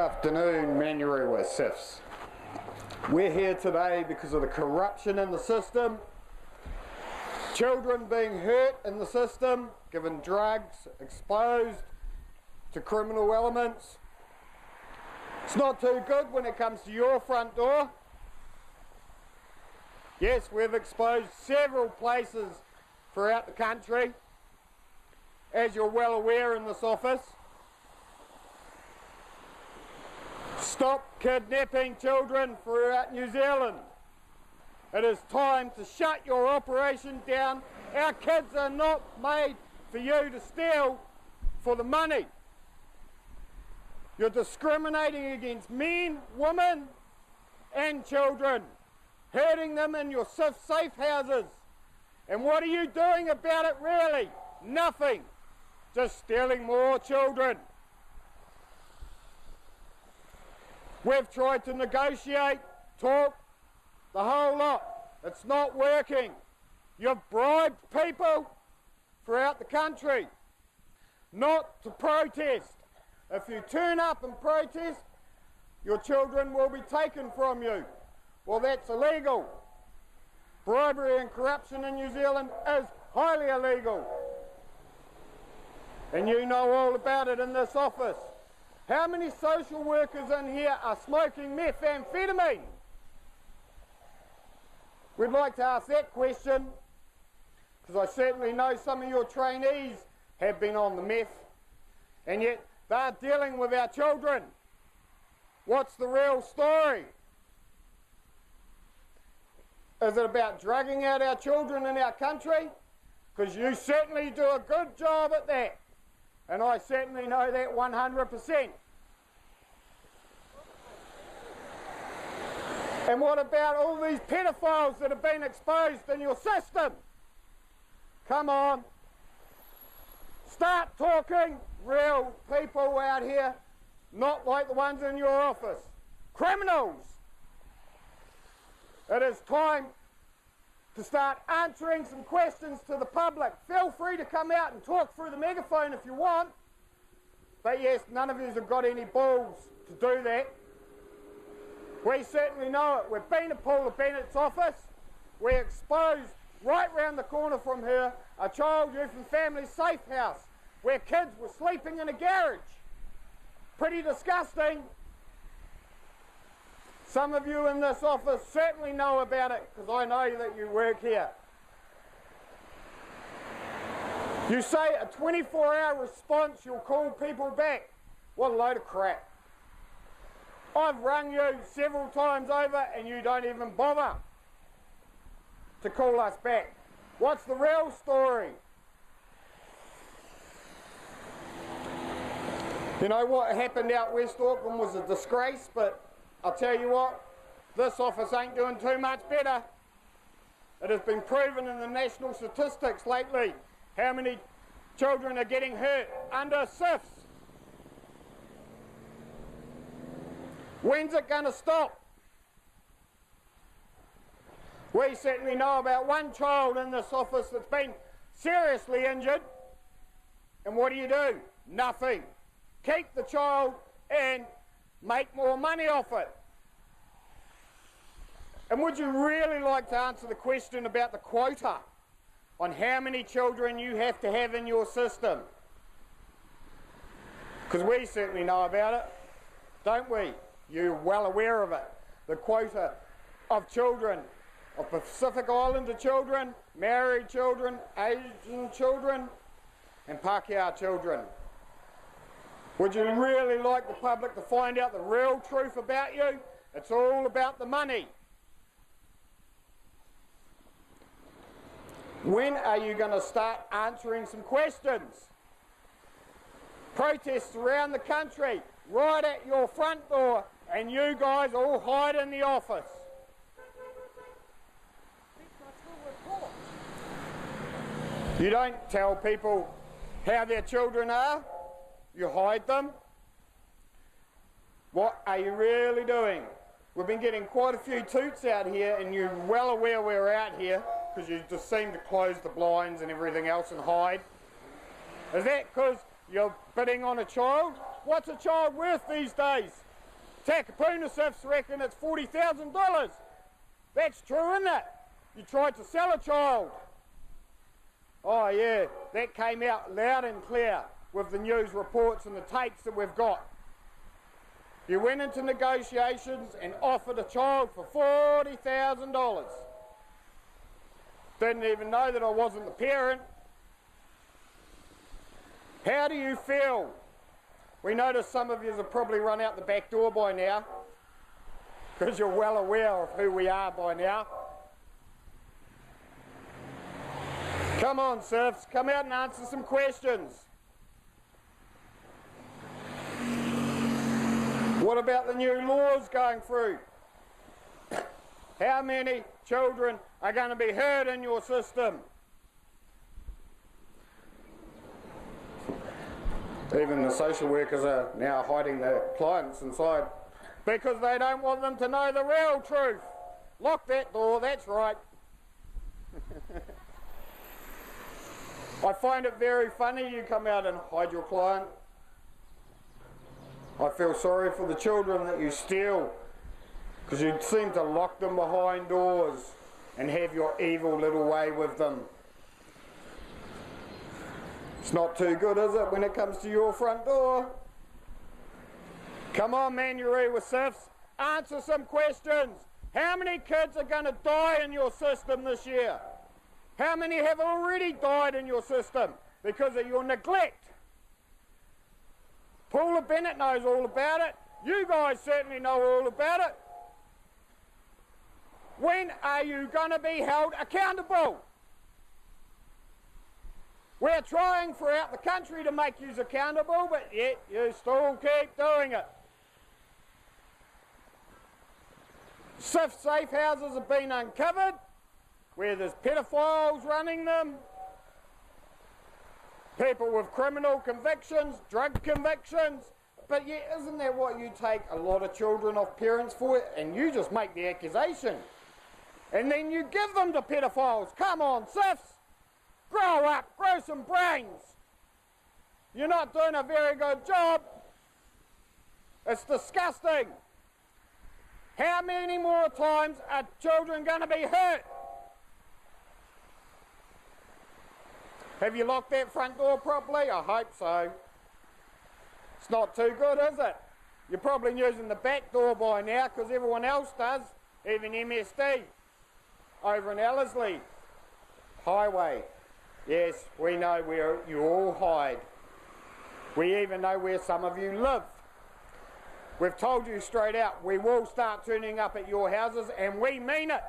afternoon, Manurewa CYFS. We're here today because of the corruption in the system, children being hurt in the system, given drugs, exposed to criminal elements. It's not too good when it comes to your front door. Yes, we've exposed several places throughout the country, as you're well aware in this office. Stop kidnapping children throughout New Zealand. It is time to shut your operation down. Our kids are not made for you to steal for the money. You're discriminating against men, women and children, hurting them in your safe houses. And what are you doing about it really? Nothing. Just stealing more children. We've tried to negotiate, talk, the whole lot. It's not working. You've bribed people throughout the country not to protest. If you turn up and protest, your children will be taken from you. Well, that's illegal. Bribery and corruption in New Zealand is highly illegal. And you know all about it in this office. How many social workers in here are smoking methamphetamine? We'd like to ask that question, because I certainly know some of your trainees have been on the meth, and yet they're dealing with our children. What's the real story? Is it about drugging out our children in our country? Because you certainly do a good job at that. And I certainly know that 100%. And what about all these pedophiles that have been exposed in your system? Come on. Start talking real people out here, not like the ones in your office. Criminals. It is time to start answering some questions to the public. Feel free to come out and talk through the megaphone if you want. But yes, none of you have got any balls to do that. We certainly know it. We've been to Paula Bennett's office. We exposed right round the corner from her a child, youth and family safe house where kids were sleeping in a garage. Pretty disgusting. Some of you in this office certainly know about it, because I know that you work here. You say a 24-hour response, you'll call people back. What a load of crap. I've rung you several times over and you don't even bother to call us back. What's the real story? You know what happened out West Auckland was a disgrace, but I'll tell you what, this office ain't doing too much better. It has been proven in the national statistics lately how many children are getting hurt under CYFS. When's it going to stop? We certainly know about one child in this office that's been seriously injured. And what do? Nothing. Keep the child and make more money off it. And would you really like to answer the question about the quota on how many children you have to have in your system? Because we certainly know about it, don't we? You're well aware of it. The quota of children, of Pacific Islander children, Maori children, Asian children, and Pākehā children. Would you really like the public to find out the real truth about you? It's all about the money. When are you going to start answering some questions? Protests around the country, right at your front door, and you guys all hide in the office. You don't tell people how their children are. You hide them. What are you really doing? We've been getting quite a few toots out here, and you're well aware we're out here because you just seem to close the blinds and everything else and hide. Is that because you're bidding on a child? What's a child worth these days? Takapuna CYFS reckon it's $40,000. That's true, isn't it? You tried to sell a child. Oh yeah, that came out loud and clear with the news reports and the tapes that we've got. You went into negotiations and offered a child for $40,000. Didn't even know that I wasn't the parent. How do you feel? We notice some of you have probably run out the back door by now, because you're well aware of who we are by now. Come on, CYFS, come out and answer some questions. What about the new laws going through? How many children are going to be hurt in your system? Even the social workers are now hiding their clients inside because they don't want them to know the real truth. Lock that door, that's right. I find it very funny you come out and hide your client. I feel sorry for the children that you steal, because you seem to lock them behind doors and have your evil little way with them. It's not too good, is it, when it comes to your front door? Come on, Manuri with CYFS, answer some questions. How many kids are going to die in your system this year? How many have already died in your system because of your neglect? Paula Bennett knows all about it. You guys certainly know all about it. When are you going to be held accountable? We're trying throughout the country to make you accountable, but yet you still keep doing it. CYFS safe houses have been uncovered, where there's pedophiles running them, people with criminal convictions, drug convictions, but yet isn't that what you take a lot of children off parents for? And you just make the accusation. And then you give them to pedophiles. Come on, CYFS. Grow up, grow some brains. You're not doing a very good job. It's disgusting. How many more times are children going to be hurt? Have you locked that front door properly? I hope so. It's not too good, is it? You're probably using the back door by now because everyone else does, even MSD. Over in Ellerslie Highway. Yes, we know where you all hide. We even know where some of you live. We've told you straight out, we will start turning up at your houses, and we mean it.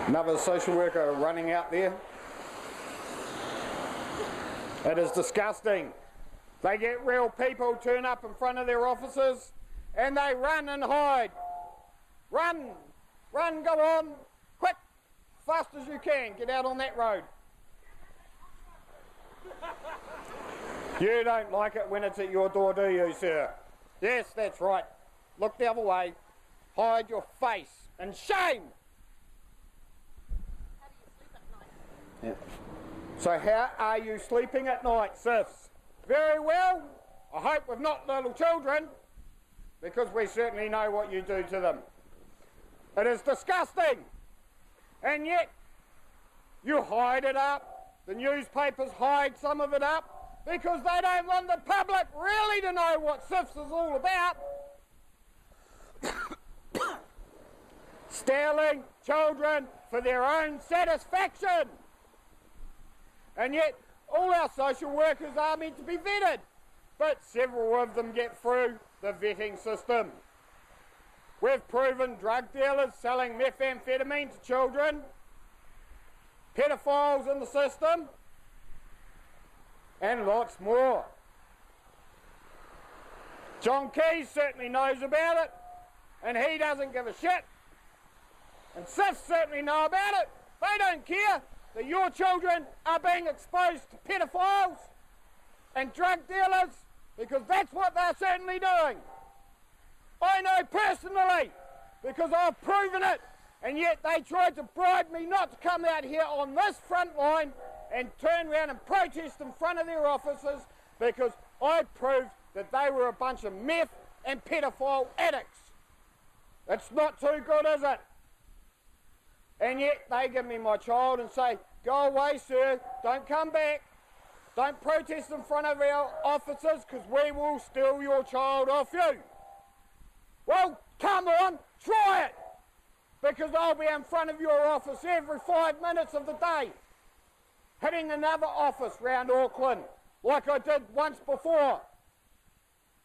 Another social worker running out there. It is disgusting. They get real people turn up in front of their offices and they run and hide. Run, run, go on, quick, fast as you can, get out on that road. You don't like it when it's at your door, do you, sir? Yes, that's right. Look the other way, hide your face, and shame! How do you sleep at night? Yeah. So how are you sleeping at night, CYFS? Very well. I hope we've not little children, because we certainly know what you do to them. It is disgusting. And yet, you hide it up. The newspapers hide some of it up, because they don't want the public really to know what CYFS is all about. Stealing children for their own satisfaction. And yet, all our social workers are meant to be vetted, but several of them get through the vetting system. We've proven drug dealers selling methamphetamine to children, pedophiles in the system, and lots more. John Keys certainly knows about it, and he doesn't give a shit. And CYFS certainly know about it. They don't care that your children are being exposed to pedophiles and drug dealers, because that's what they're certainly doing. I know personally, because I've proven it, and yet they tried to bribe me not to come out here on this front line and turn around and protest in front of their offices because I proved that they were a bunch of meth and pedophile addicts. It's not too good, is it? And yet they give me my child and say, go away, sir, don't come back. Don't protest in front of our officers because we will steal your child off you. Well, come on, try it. Because I'll be in front of your office every 5 minutes of the day, hitting another office round Auckland, like I did once before.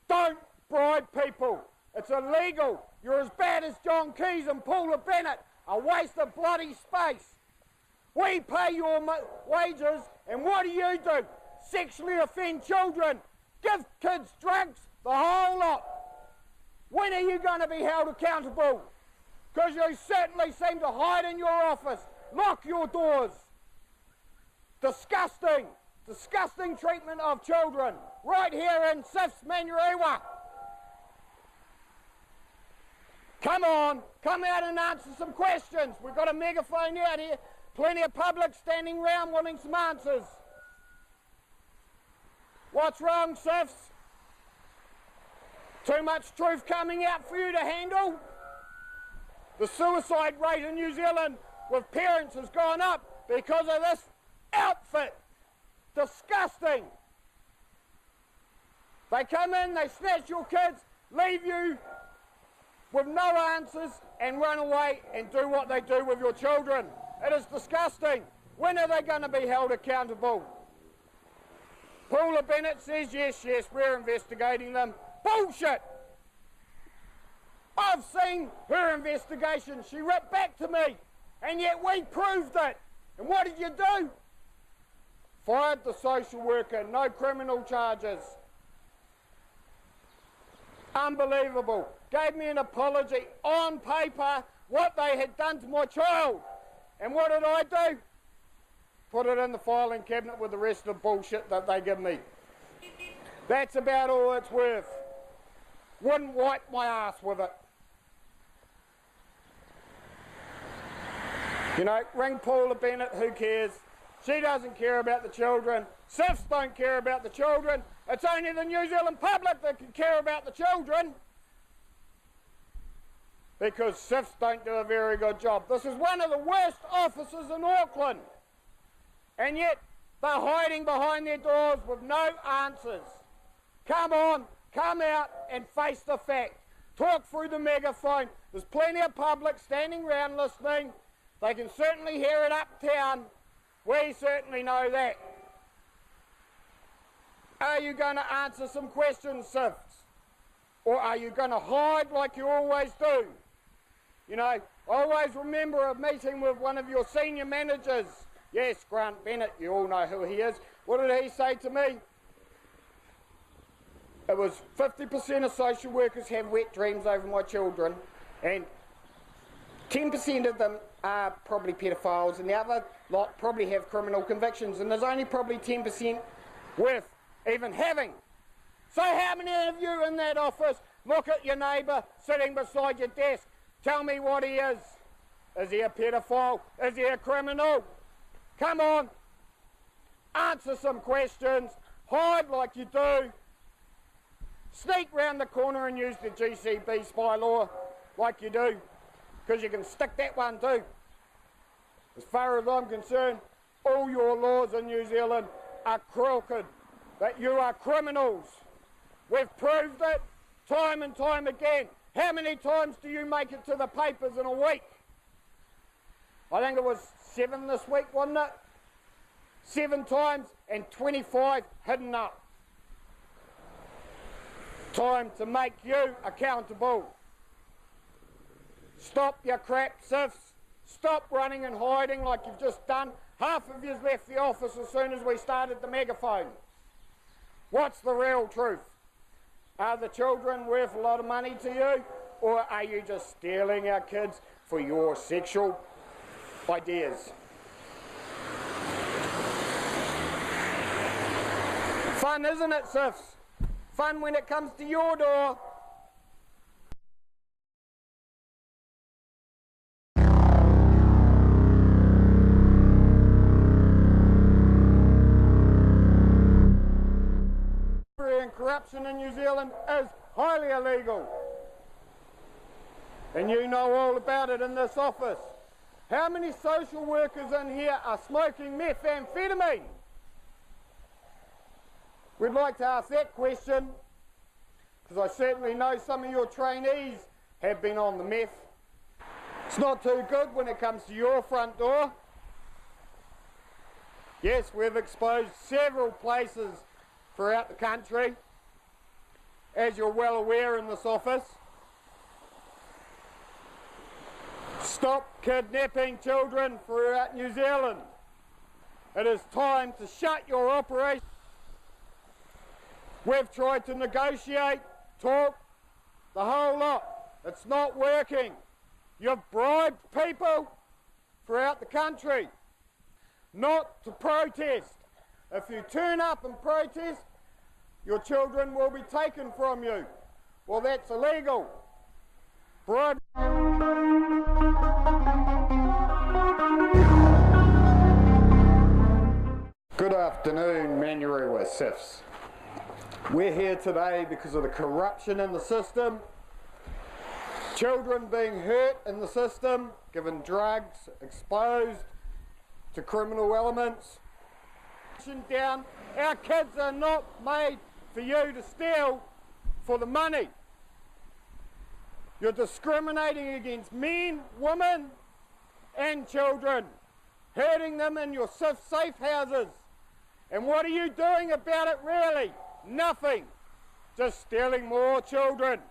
Don't bribe people. It's illegal. You're as bad as John Keys and Paula Bennett, a waste of bloody space. We pay your wages, and what do? Sexually offend children, give kids drugs, the whole lot. When are you going to be held accountable? Because you certainly seem to hide in your office, lock your doors. Disgusting, disgusting treatment of children, right here in CYFS Manurewa. Come on, come out and answer some questions. We've got a megaphone out here, plenty of public standing round wanting some answers. What's wrong, CYFS? Too much truth coming out for you to handle? The suicide rate in New Zealand with parents has gone up because of this outfit. Disgusting. They come in, they snatch your kids, leave you with no answers and run away and do what they do with your children. It is disgusting. When are they going to be held accountable? Paula Bennett says, yes, we're investigating them. Bullshit! I've seen her investigation. She ripped back to me, and yet we proved it. And what did you do? Fired the social worker, no criminal charges. Unbelievable. Gave me an apology on paper what they had done to my child. And what did I do? Put it in the filing cabinet with the rest of the bullshit that they give me. That's about all it's worth. Wouldn't wipe my ass with it. You know, ring Paula Bennett, who cares? She doesn't care about the children. CYFS don't care about the children. It's only the New Zealand public that can care about the children. Because CYFS don't do a very good job. This is one of the worst offices in Auckland. And yet, they're hiding behind their doors with no answers. Come on, come out and face the fact. Talk through the megaphone. There's plenty of public standing around listening. They can certainly hear it uptown. We certainly know that. Are you going to answer some questions, CYFS? Or are you going to hide like you always do? You know, I always remember a meeting with one of your senior managers. Yes, Grant Bennett, you all know who he is. What did he say to me? It was 50% of social workers have wet dreams over my children, and 10% of them are probably pedophiles, and the other lot probably have criminal convictions, and there's only probably 10% worth even having. So how many of you in that office look at your neighbour sitting beside your desk? Tell me what he is. Is he a pedophile? Is he a criminal? Come on, answer some questions, hide like you do, sneak round the corner and use the GCB spy law like you do, because you can stick that one too. As far as I'm concerned, all your laws in New Zealand are crooked, that you are criminals. We've proved it time and time again. How many times do you make it to the papers in a week? I think it was 7 this week, wasn't it? 7 times and 25 hidden up. Time to make you accountable. Stop your crap, CYFS. Stop running and hiding like you've just done. Half of you's left the office as soon as we started the megaphone. What's the real truth? Are the children worth a lot of money to you, or are you just stealing our kids for your sexual ideas? Fun, isn't it, CYFS? Fun when it comes to your door. corruption in New Zealand is highly illegal. And you know all about it in this office. How many social workers in here are smoking methamphetamine? We'd like to ask that question, because I certainly know some of your trainees have been on the meth. It's not too good when it comes to your front door. Yes, we've exposed several places throughout the country, as you're well aware in this office. Stop kidnapping children throughout New Zealand. It is time to shut your operation. We've tried to negotiate, talk, the whole lot. It's not working. You've bribed people throughout the country not to protest. If you turn up and protest, your children will be taken from you. Well, that's illegal. Bribe. Good afternoon, Manuary CYFS. We're here today because of the corruption in the system, children being hurt in the system, given drugs, exposed to criminal elements. Down. Our kids are not made for you to steal for the money. You're discriminating against men, women and children, hurting them in your safe houses. And what are you doing about it really? Nothing. Just stealing more children.